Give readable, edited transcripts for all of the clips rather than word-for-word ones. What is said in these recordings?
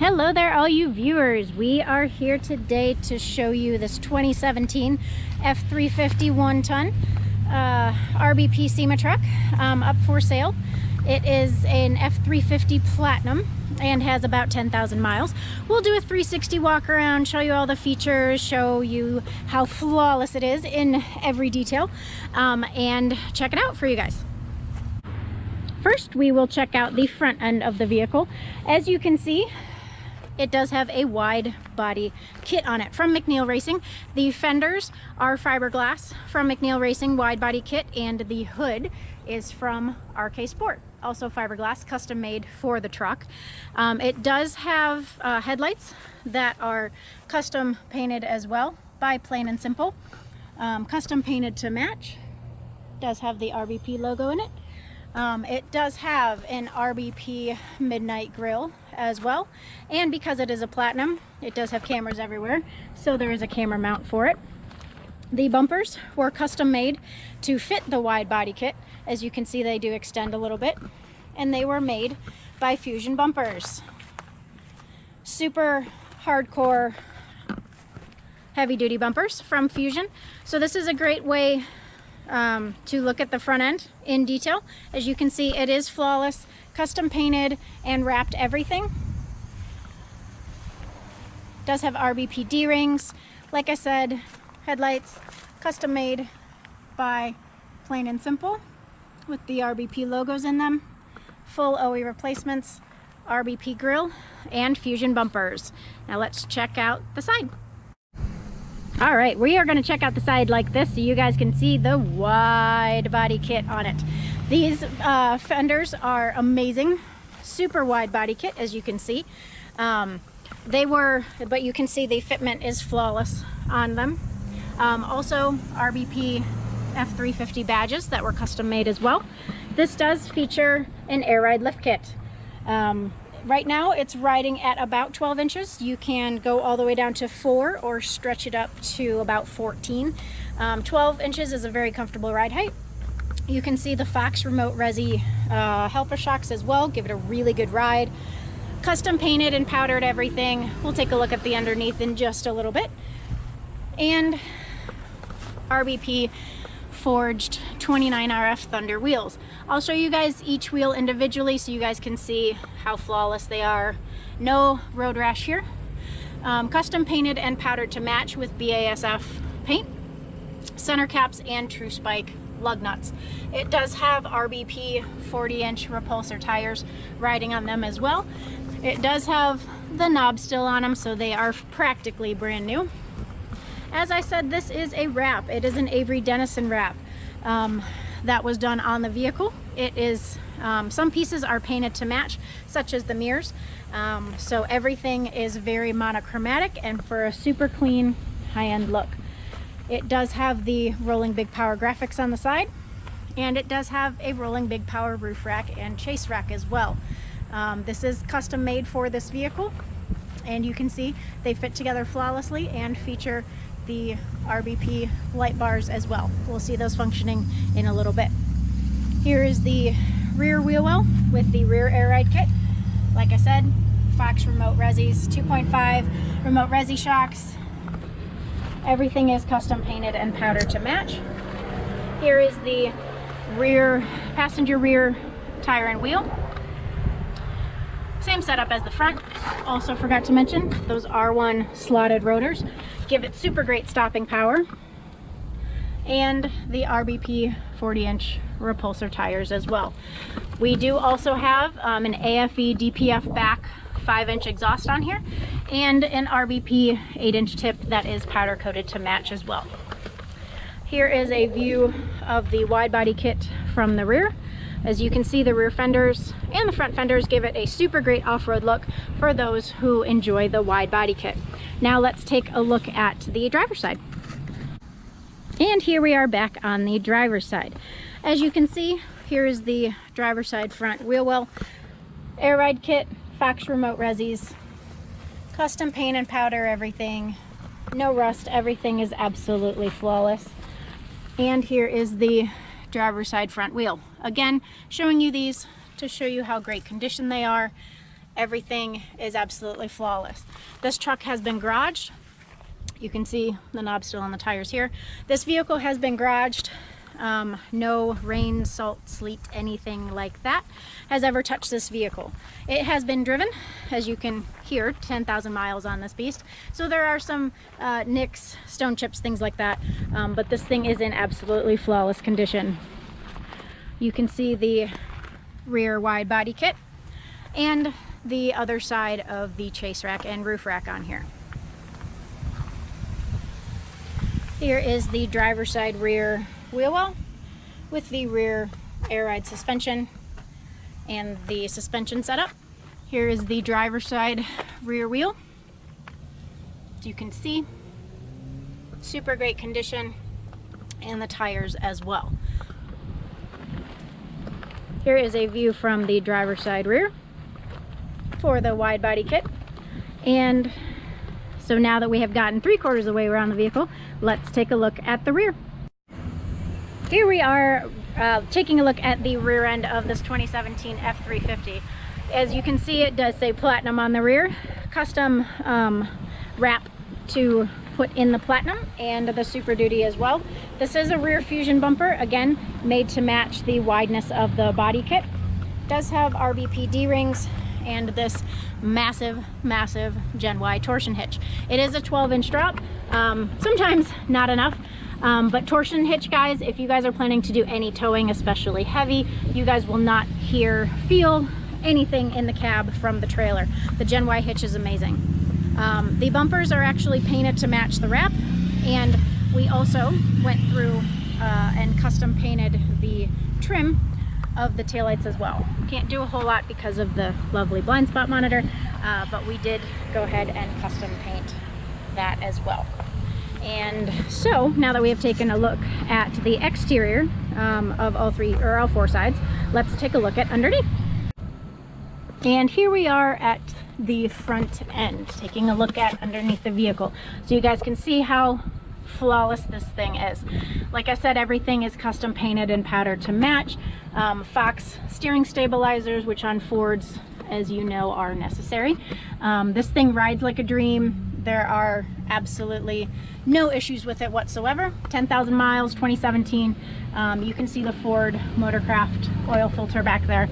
Hello there, all you viewers. We are here today to show you this 2017 F350 1-ton RBP SEMA truck up for sale. It is an F350 Platinum and has about 10,000 miles. We'll do a 360 walk around, show you all the features, show you how flawless it is in every detail, and check it out for you guys. First, we will check out the front end of the vehicle. As you can see, it does have a wide body kit on it from McNeil Racing. The fenders are fiberglass from McNeil Racing wide body kit, and the hood is from RK Sport, also fiberglass, custom made for the truck. It does have headlights that are custom painted as well by Plain and Simple, custom painted to match. Does have the RBP logo in it. It does have an RBP midnight grille as well, and because it is a Platinum, it does have cameras everywhere, so there is a camera mount for it. The bumpers were custom made to fit the wide body kit. As you can see, they do extend a little bit, and they were made by Fusion bumpers. Super hardcore heavy duty bumpers from Fusion. So this is a great way to look at the front end in detail. As you can see, it is flawless, custom painted and wrapped everything. Does have RBP D-rings. Like I said, headlights custom made by Plain and Simple with the RBP logos in them. Full OE replacements, RBP grille, and Fusion bumpers. Now let's check out the side. All right, we are going to check out the side like this so you guys can see the wide body kit on it. These fenders are amazing, super wide body kit, as you can see. But you can see the fitment is flawless on them. Also RBP F350 badges that were custom made as well. This does feature an air ride lift kit. Right now it's riding at about 12 inches. You can go all the way down to 4 or stretch it up to about 14. 12 inches is a very comfortable ride height. You can see the Fox Remote Resi helper shocks as well. Give it a really good ride. Custom painted and powdered everything. We'll take a look at the underneath in just a little bit. And RBP forged 29 RF Thunder wheels. I'll show you guys each wheel individually so you guys can see how flawless they are. No road rash here. Custom painted and powdered to match with BASF paint, center caps, and True Spike lug nuts. It does have RBP 40-inch repulsor tires riding on them as well. It does have the knob still on them, so they are practically brand new. As I said, this is a wrap. It is an Avery Dennison wrap that was done on the vehicle. It is, some pieces are painted to match, such as the mirrors. So everything is very monochromatic and for a super clean, high-end look. It does have the rolling big power graphics on the side, and it does have a rolling big power roof rack and chase rack as well. This is custom made for this vehicle, and you can see they fit together flawlessly and feature the RBP light bars as well. We'll see those functioning in a little bit. Here is the rear wheel well with the rear air ride kit. Like I said, Fox Remote Resis 2.5 remote resi shocks. Everything is custom painted and powdered to match. Here is the rear passenger rear tire and wheel. Same setup as the front. Also forgot to mention, those R1 slotted rotors give it super great stopping power. And the RBP 40-inch repulsor tires as well. We do also have an AFE DPF back 5-inch exhaust on here, and an RBP 8-inch tip that is powder coated to match as well. Here is a view of the wide body kit from the rear. As you can see, the rear fenders and the front fenders give it a super great off-road look for those who enjoy the wide body kit. Now let's take a look at the driver's side. And here we are back on the driver's side. As you can see, here is the driver's side front wheel well, air ride kit, Fox Remote Resis, custom paint and powder everything, no rust, everything is absolutely flawless. And here is the driver's side front wheel. Again, showing you these to show you how great condition they are Everything is absolutely flawless. This truck has been garaged. You can see the knob still on the tires here. This vehicle has been garaged. No rain, salt, sleet, anything like that has ever touched this vehicle. It has been driven, as you can hear, 10,000 miles on this beast. So there are some nicks, stone chips, things like that. But this thing is in absolutely flawless condition. You can see the rear wide body kit and the other side of the chase rack and roof rack on here. Here is the driver's side rear wheel well with the rear air ride suspension and the suspension setup. Here is the driver's side rear wheel. As you can see, super great condition, and the tires as well. Here is a view from the driver's side rear for the wide body kit. And so now that we have gotten 3/4 of the way around the vehicle, let's take a look at the rear. Here we are taking a look at the rear end of this 2017 F350. As you can see, it does say platinum on the rear. Custom wrap to put in the platinum and the Super Duty as well. This is a rear fusion bumper, again, made to match the wideness of the body kit. It does have RBP D-rings and this massive Gen Y torsion hitch. It is a 12-inch drop, sometimes not enough. But torsion hitch, guys, if you guys are planning to do any towing, especially heavy, you guys will not feel anything in the cab from the trailer. The Gen Y hitch is amazing. The bumpers are actually painted to match the wrap, and we also went through and custom painted the trim of the taillights as well. Can't do a whole lot because of the lovely blind spot monitor, but we did go ahead and custom paint that as well. And so now that we have taken a look at the exterior of all four sides, let's take a look at underneath. And here we are at the front end, taking a look at underneath the vehicle, so you guys can see how flawless this thing is. Like I said, everything is custom painted and powdered to match. Fox steering stabilizers, which on Fords, as you know, are necessary. This thing rides like a dream. There are absolutely no issues with it whatsoever. 10,000 miles, 2017. You can see the Ford Motorcraft oil filter back there.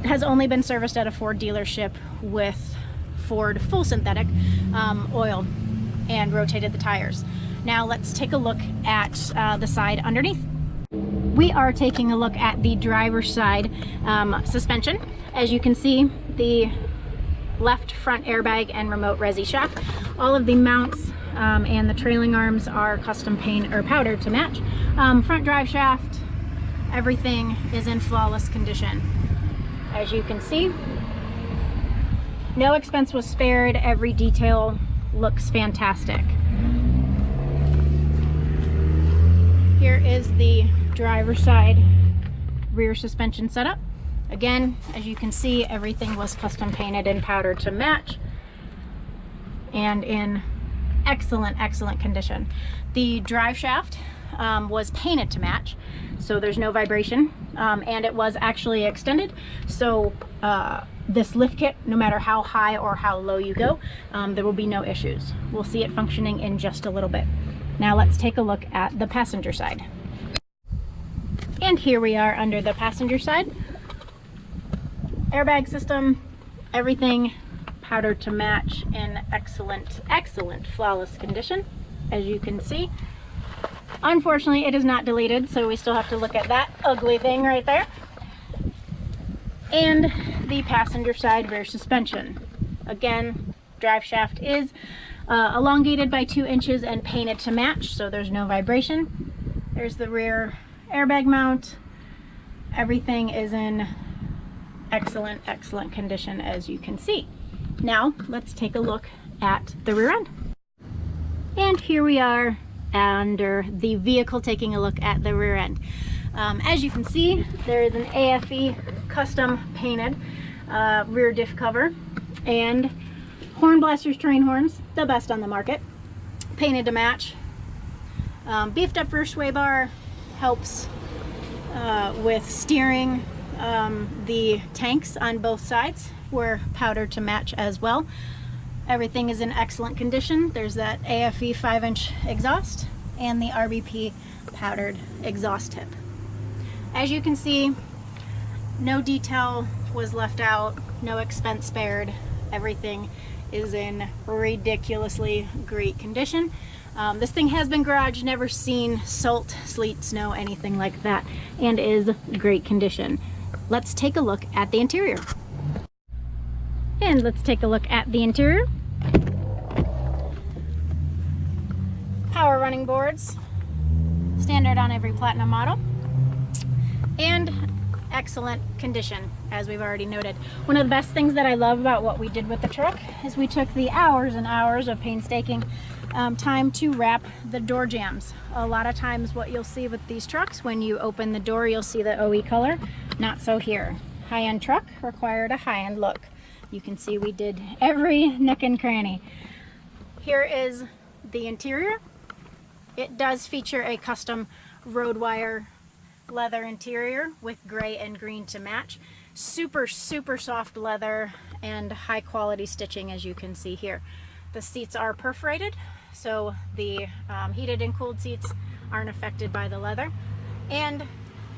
Has only been serviced at a Ford dealership with Ford full synthetic oil and rotated the tires. Now let's take a look at the side underneath. We are taking a look at the driver's side suspension. As you can see, the left front airbag and remote resi shock. All of the mounts and the trailing arms are custom paint or powdered to match. Front drive shaft, everything is in flawless condition. As you can see, no expense was spared. Every detail looks fantastic. Here is the driver's side rear suspension setup. Again, as you can see, everything was custom painted and powdered to match and in excellent condition. The drive shaft was painted to match, so there's no vibration, and it was actually extended, so this lift kit, no matter how high or how low you go, there will be no issues. We'll see it functioning in just a little bit. Now let's take a look at the passenger side. And here we are under the passenger side. Airbag system, everything powdered to match in excellent flawless condition, as you can see. Unfortunately, it is not deleted, so we still have to look at that ugly thing right there. And the passenger side rear suspension. Again, drive shaft is elongated by 2 inches and painted to match, so there's no vibration. There's the rear airbag mount. Everything is in excellent condition, as you can see. Now let's take a look at the rear end. And here we are under the vehicle, taking a look at the rear end. As you can see, there is an AFE custom painted rear diff cover and horn blasters, terrain horns, the best on the market, painted to match. Beefed up rear sway bar helps with steering the tanks on both sides were powdered to match as well. Everything is in excellent condition. There's that AFE 5-inch exhaust and the RBP powdered exhaust tip. As you can see, no detail was left out, no expense spared. Everything is in ridiculously great condition. This thing has been garaged, never seen salt, sleet, snow, anything like that, and is great condition. Let's take a look at the interior. And let's take a look at the interior. Power running boards, standard on every Platinum model, and excellent condition, as we've already noted. One of the best things that I love about what we did with the truck is we took the hours and hours of painstaking time to wrap the door jambs. A lot of times what you'll see with these trucks, when you open the door, you'll see the OE color. Not so here. High-end truck required a high-end look. You can see we did every nook and cranny. Here is the interior. It does feature a custom road wire leather interior with gray and green to match. Super soft leather and high quality stitching, as you can see here. The seats are perforated, so the heated and cooled seats aren't affected by the leather, and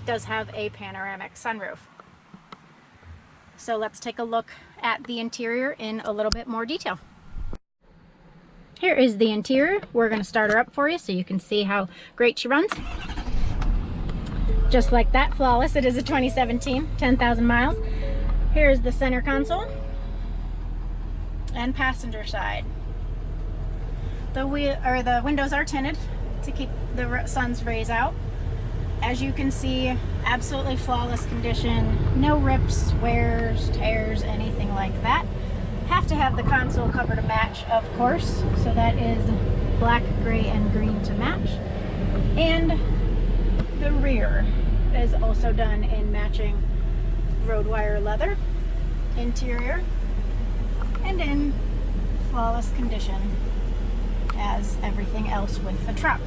does have a panoramic sunroof. So let's take a look at the interior in a little bit more detail. Here is the interior. We're going to start her up for you so you can see how great she runs. Just like that, flawless. It is a 2017, 10,000 miles. Here's the center console and passenger side. The windows are tinted to keep the sun's rays out. As you can see, absolutely flawless condition. No rips, wears, tears, anything like that. Have to have the console cover to match, of course. So that is black, gray, and green to match. And the rear is also done in matching road wire leather interior and in flawless condition as everything else with the truck.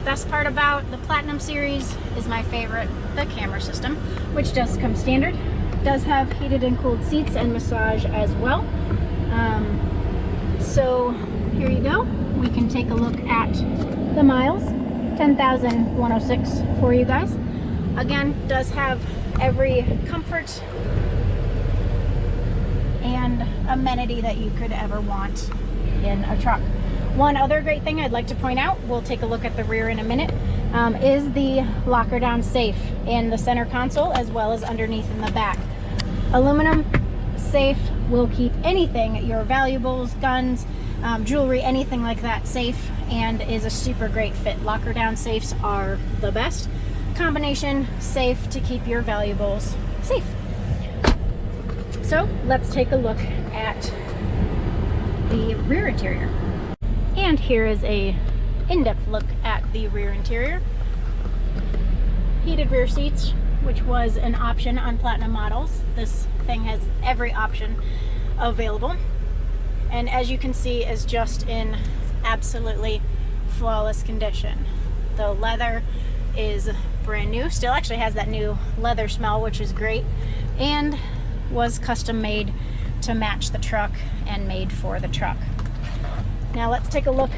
Best part about the Platinum series is my favorite, the camera system, which does come standard. Does have heated and cooled seats and massage as well. So here you go. We can take a look at the miles. 10,106 for you guys. Again, does have every comfort and amenity that you could ever want in a truck. One other great thing I'd like to point out, we'll take a look at the rear in a minute, is the locker down safe in the center console as well as underneath in the back. Aluminum safe will keep anything, your valuables, guns, jewelry, anything like that safe, and is a super great fit. Locker down safes are the best combination safe to keep your valuables safe. So let's take a look at the rear interior. And here is a in-depth look at the rear interior. Heated rear seats, which was an option on Platinum models. This thing has every option available. And as you can see, is just in absolutely flawless condition. The leather is brand new, still actually has that new leather smell, which is great, and was custom made to match the truck and made for the truck. Now let's take a look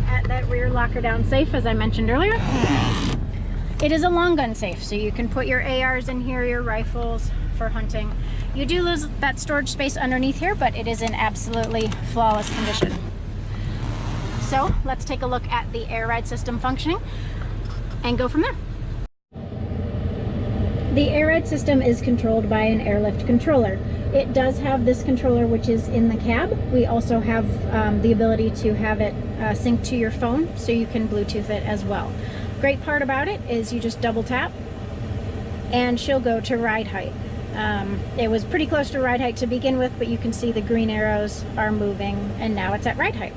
at that rear locker down safe. As I mentioned earlier, it is a long gun safe, so you can put your ARs in here, your rifles for hunting. You do lose that storage space underneath here, but it is in absolutely flawless condition. So let's take a look at the air ride system functioning and go from there. The air ride system is controlled by an airlift controller. It does have this controller, which is in the cab. We also have the ability to have it sync to your phone, so you can Bluetooth it as well. Great part about it is you just double tap and she'll go to ride height. It was pretty close to ride height to begin with, but you can see the green arrows are moving and now it's at ride height.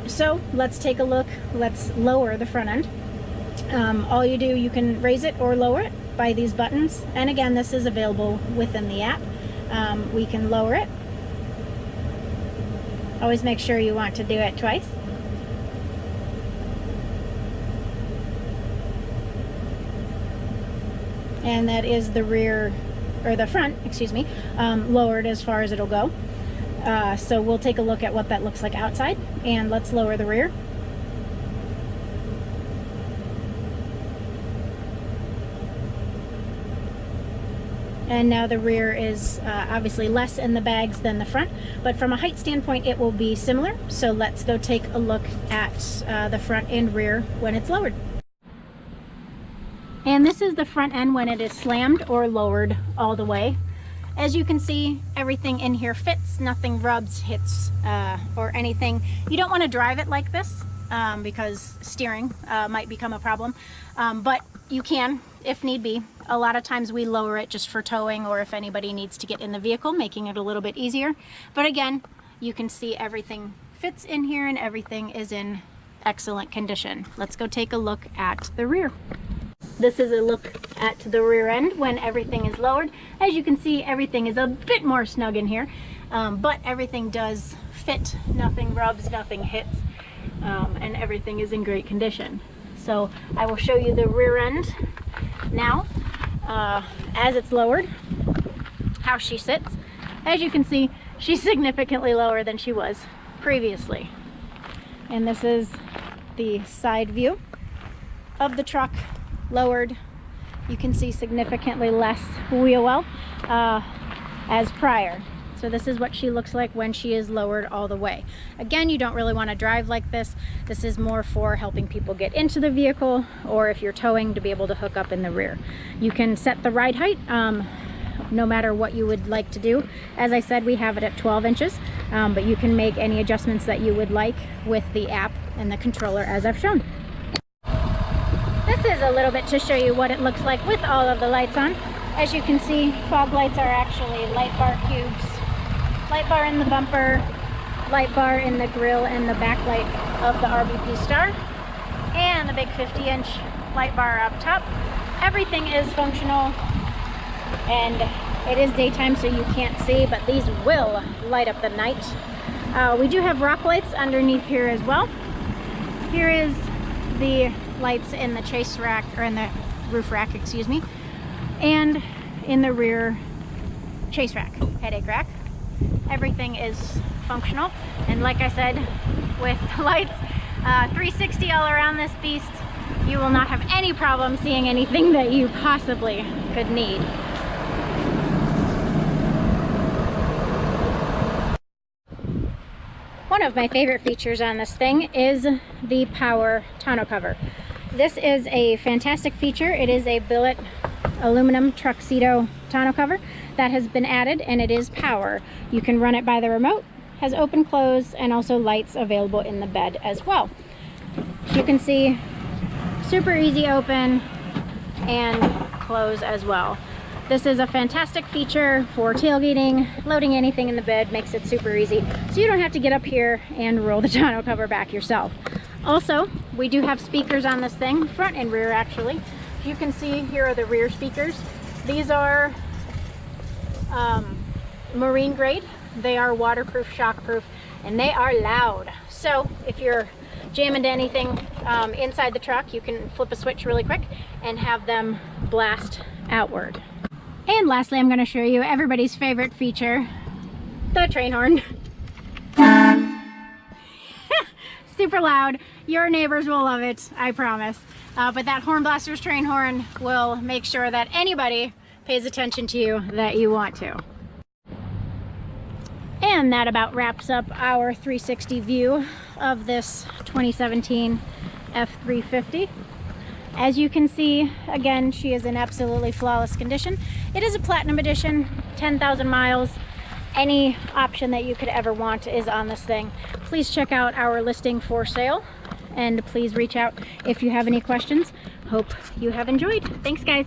So let's take a look. Let's lower the front end. All you do, you can raise it or lower it by these buttons, and again, this is available within the app. We can lower it. Always make sure you want to do it twice. And that is the rear or the front, excuse me, lowered as far as it'll go. So we'll take a look at what that looks like outside, and let's lower the rear. And now the rear is obviously less in the bags than the front, but from a height standpoint it will be similar. So let's go take a look at the front and rear when it's lowered. And this is the front end when it is slammed or lowered all the way. As you can see, everything in here fits, nothing rubs, hits, or anything. You don't want to drive it like this because steering might become a problem, but you can if need be. A lot of times we lower it just for towing or if anybody needs to get in the vehicle, making it a little bit easier. But again, you can see everything fits in here and everything is in excellent condition. Let's go take a look at the rear. This is a look at the rear end when everything is lowered. As you can see, everything is a bit more snug in here, but everything does fit. Nothing rubs, nothing hits, and everything is in great condition. So I will show you the rear end now as it's lowered, how she sits. As you can see, she's significantly lower than she was previously. And this is the side view of the truck lowered. You can see significantly less wheel well as prior. So this is what she looks like when she is lowered all the way. Again, you don't really want to drive like this. This is more for helping people get into the vehicle, or if you're towing, to be able to hook up in the rear. You can set the ride height no matter what you would like to do. As I said, we have it at 12 inches, but you can make any adjustments that you would like with the app and the controller as I've shown. This is a little bit to show you what it looks like with all of the lights on. As you can see, fog lights are actually light bar cubes. Light bar in the bumper, light bar in the grille and the backlight of the RBP Star, and the big 50-inch light bar up top. Everything is functional, and it is daytime so you can't see, but these will light up the night. We do have rock lights underneath here as well. Here is the lights in the chase rack, or in the roof rack, excuse me, and in the rear chase rack, headache rack. Everything is functional, and like I said, with lights 360 all around this beast, you will not have any problem seeing anything that you possibly could need. One of my favorite features on this thing is the power tonneau cover. This is a fantastic feature. It is a billet aluminum tuxedo tonneau cover that has been added, and it is power. You can run it by the remote, has open close, and also lights available in the bed as well. You can see super easy open and close as well. This is a fantastic feature for tailgating, loading anything in the bed, makes it super easy, so you don't have to get up here and roll the tonneau cover back yourself. Also, we do have speakers on this thing, front and rear actually. You can see here are the rear speakers. These are marine grade. They are waterproof, shockproof, and they are loud. So if you're jamming to anything inside the truck, you can flip a switch really quick and have them blast outward. And lastly, I'm going to show you everybody's favorite feature, the train horn. Super loud. Your neighbors will love it, I promise. But that Horn Blaster's train horn will make sure that anybody pays attention to you that you want to. And that about wraps up our 360 view of this 2017 F350. As you can see, again, she is in absolutely flawless condition. It is a Platinum Edition, 10,000 miles. Any option that you could ever want is on this thing. Please check out our listing for sale, and please reach out if you have any questions. Hope you have enjoyed. Thanks, guys.